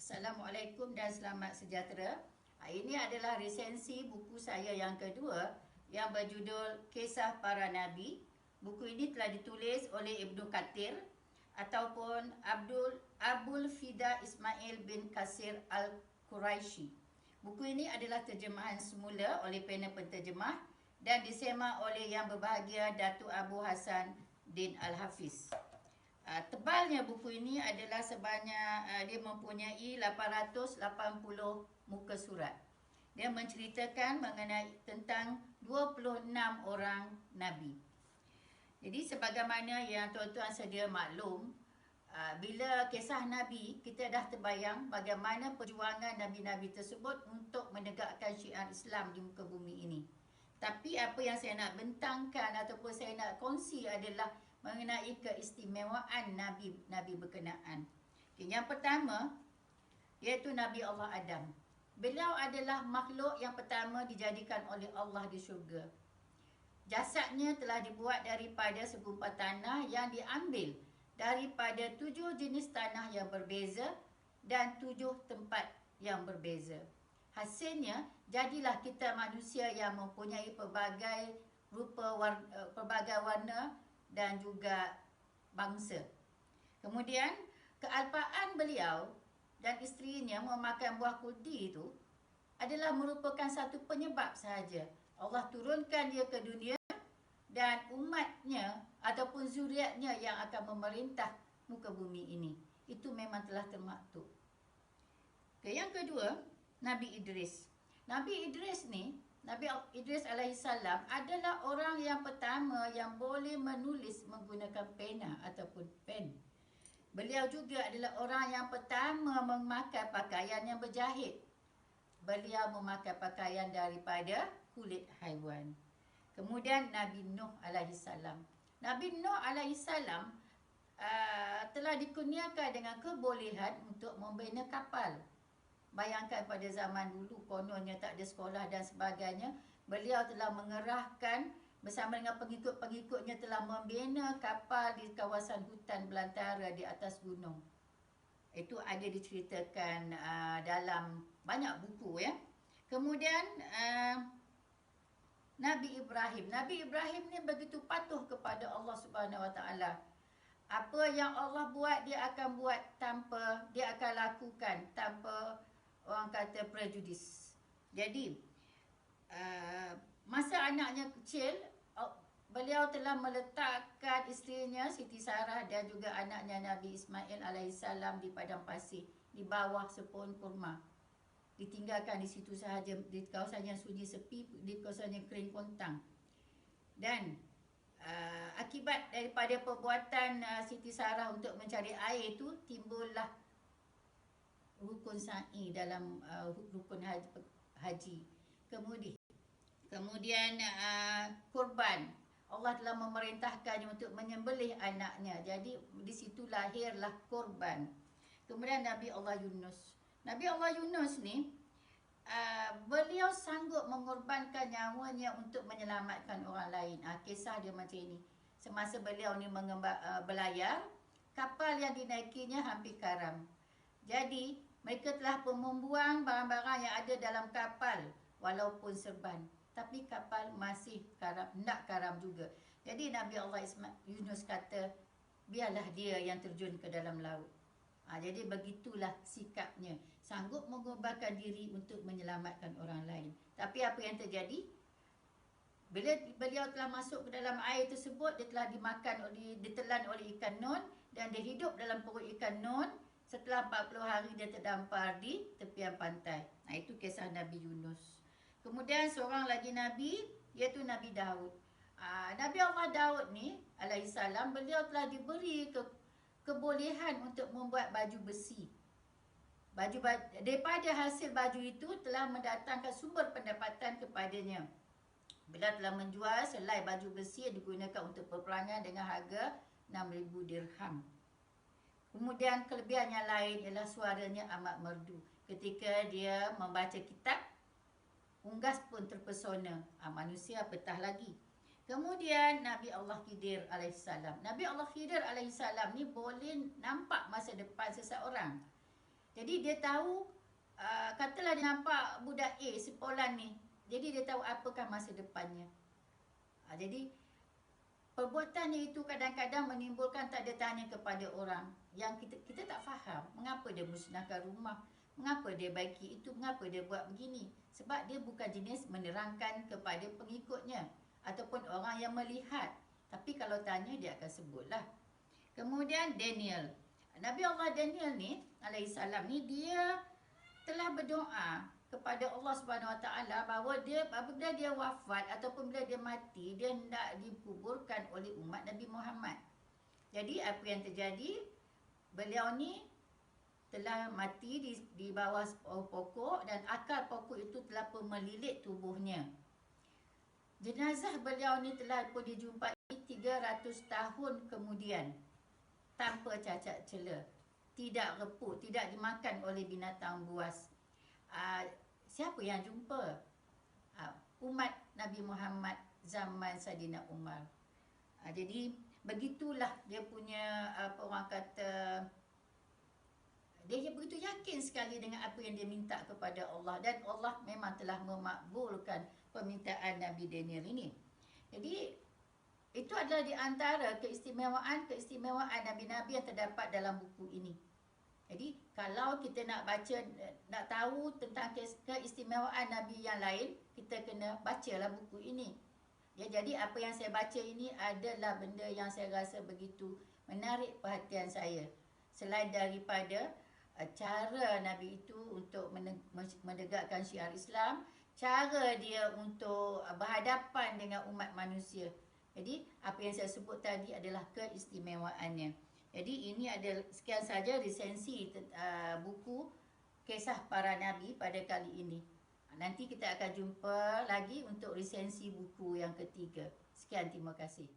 Assalamualaikum dan selamat sejahtera. Ini adalah resensi buku saya yang kedua yang berjudul Kisah Para Nabi. Buku ini telah ditulis oleh Ibnu Kathir ataupun Abul Fida Ismail bin Kasir Al-Quraisy. Buku ini adalah terjemahan semula oleh panel penterjemah dan disemak oleh Yang Berbahagia Datuk Abu Hassan Din Al-Hafiz. Tebalnya buku ini adalah sebanyak dia mempunyai 880 muka surat. Dia menceritakan mengenai tentang 26 orang Nabi. Jadi sebagaimana yang tuan-tuan sedia maklum, bila kisah Nabi, kita dah terbayang bagaimana perjuangan Nabi-Nabi tersebut untuk menegakkan syiar Islam di muka bumi ini. Tapi apa yang saya nak bentangkan ataupun saya nak kongsi adalah mengenai keistimewaan Nabi-Nabi berkenaan. Okay, yang pertama, iaitu Nabi Allah Adam. Beliau adalah makhluk yang pertama dijadikan oleh Allah di syurga. Jasadnya telah dibuat daripada segumpal tanah yang diambil daripada 7 jenis tanah yang berbeza dan 7 tempat yang berbeza. Hasilnya, jadilah kita manusia yang mempunyai pelbagai rupa, pelbagai warna dan juga bangsa. Kemudian, kealpaan beliau dan isterinya memakan buah kulti itu adalah merupakan satu penyebab sahaja. Allah turunkan dia ke dunia dan umatnya ataupun zuriatnya yang akan memerintah muka bumi ini. Itu memang telah termaktub. Okay, yang kedua, Nabi Idris. Nabi Idris ni, Nabi Idris alaihissalam adalah orang yang pertama yang boleh menulis menggunakan pena ataupun pen. Beliau juga adalah orang yang pertama memakai pakaian yang berjahit. Beliau memakai pakaian daripada kulit haiwan. Kemudian Nabi Nuh alaihissalam. Nabi Nuh alaihissalam telah dikurniakan dengan kebolehan untuk membina kapal. Bayangkan pada zaman dulu kononnya tak ada sekolah dan sebagainya. Beliau telah mengerahkan bersama dengan pengikut-pengikutnya telah membina kapal di kawasan hutan belantara di atas gunung. Itu ada diceritakan dalam banyak buku ya. Kemudian Nabi Ibrahim. Nabi Ibrahim ni begitu patuh kepada Allah Subhanahu Wa Taala. Apa yang Allah buat dia akan buat tanpa, dia akan lakukan tanpa orang kata prejudis. Jadi masa anaknya kecil, beliau telah meletakkan isterinya Siti Sarah dan juga anaknya Nabi Ismail alaihissalam di padang pasir di bawah sepohon kurma. Ditinggalkan di situ sahaja, di kawasan yang sunyi sepi, di kawasan yang kering kontang. Dan akibat daripada perbuatan Siti Sarah untuk mencari air itu, timbullah rukun sa'i dalam rukun haji. Kemudian kurban. Allah telah memerintahkannya untuk menyembelih anaknya. Jadi di situ lahirlah kurban. Kemudian Nabi Allah Yunus. Nabi Allah Yunus ni beliau sanggup mengorbankan nyawanya untuk menyelamatkan orang lain. Kisah dia macam ini. Semasa beliau ni berlayar, kapal yang dinaikinya hampir karam. Jadi mereka telah pun membuang barang-barang yang ada dalam kapal walaupun serban. Tapi kapal masih karam, nak karam juga. Jadi Nabi Allah Yunus kata, biarlah dia yang terjun ke dalam laut. Jadi begitulah sikapnya. Sanggup mengorbankan diri untuk menyelamatkan orang lain. Tapi apa yang terjadi? Bila beliau telah masuk ke dalam air tersebut, dia telah ditelan oleh ikan nun dan dia hidup dalam perut ikan nun. Setelah 40 hari dia terdampar di tepian pantai. Itu kisah Nabi Yunus. Kemudian seorang lagi Nabi, iaitu Nabi Daud. Nabi Allah Daud ni alaihissalam, beliau telah diberi kebolehan untuk membuat baju besi. Daripada hasil baju itu telah mendatangkan sumber pendapatan kepadanya. Beliau telah menjual selai baju besi yang digunakan untuk peperangan dengan harga 6,000 dirham. Kemudian kelebihan yang lain ialah suaranya amat merdu. Ketika dia membaca kitab, unggas pun terpesona. Manusia betah lagi. Kemudian Nabi Allah Khidir alaihissalam. Nabi Allah Khidir alaihissalam ni boleh nampak masa depan seseorang. Jadi dia tahu, katalah dia nampak budak A, si Polan ni. Jadi dia tahu apakah masa depannya. Jadi perbuatannya itu kadang-kadang menimbulkan tanda tanya kepada orang yang kita tak faham. Mengapa dia musnahkan rumah? Mengapa dia baiki itu? Mengapa dia buat begini? Sebab dia bukan jenis menerangkan kepada pengikutnya ataupun orang yang melihat. Tapi kalau tanya, dia akan sebutlah. Kemudian Daniel. Nabi Allah Daniel ni, alaihissalam ni, dia telah berdoa kepada Allah Subhanahu Wa Taala bahawa dia apabila dia wafat ataupun bila dia mati, dia hendak dikuburkan oleh umat Nabi Muhammad. Jadi apa yang terjadi? Beliau ni telah mati di bawah pokok dan akar pokok itu telah pun melilit tubuhnya. Jenazah beliau ni telah pun dijumpai 300 tahun kemudian tanpa cacat cela, tidak reput, tidak dimakan oleh binatang buas. Siapa yang jumpa? Umat Nabi Muhammad zaman Saidina Umar. Jadi begitulah dia punya, apa orang kata, dia begitu yakin sekali dengan apa yang dia minta kepada Allah, dan Allah memang telah memakbulkan permintaan Nabi Daniel ini. Jadi itu adalah di antara keistimewaan Nabi-Nabi yang terdapat dalam buku ini. Jadi kalau kita nak baca, nak tahu tentang keistimewaan Nabi yang lain, kita kena bacalah buku ini. Ya, jadi apa yang saya baca ini adalah benda yang saya rasa begitu menarik perhatian saya. Selain daripada cara Nabi itu untuk menegakkan syiar Islam, cara dia untuk berhadapan dengan umat manusia. Jadi apa yang saya sebut tadi adalah keistimewaannya. Jadi ini adalah sekian saja resensi buku Kisah Para Nabi pada kali ini. Nanti kita akan jumpa lagi untuk resensi buku yang ketiga. Sekian, terima kasih.